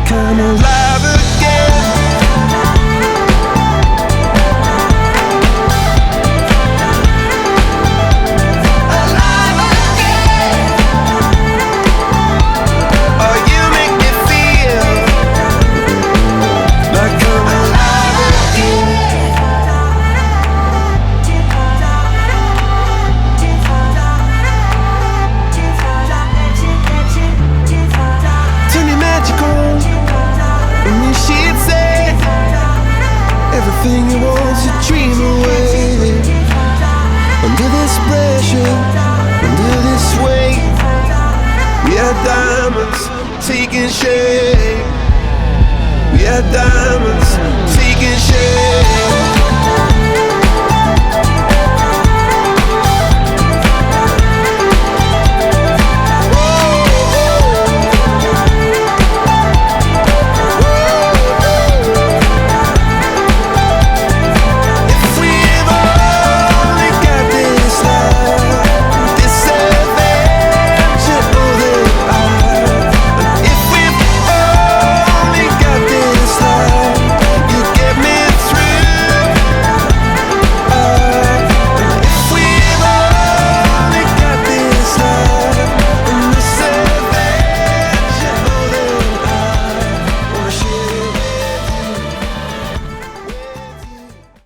come alive again. Alive again. Oh, you make me feel like I'm alive again. Turn your magic on, and then she'd say everything you want's a dream away. Under this pressure, under this weight, we are diamonds taking shape. We are diamonds taking shape.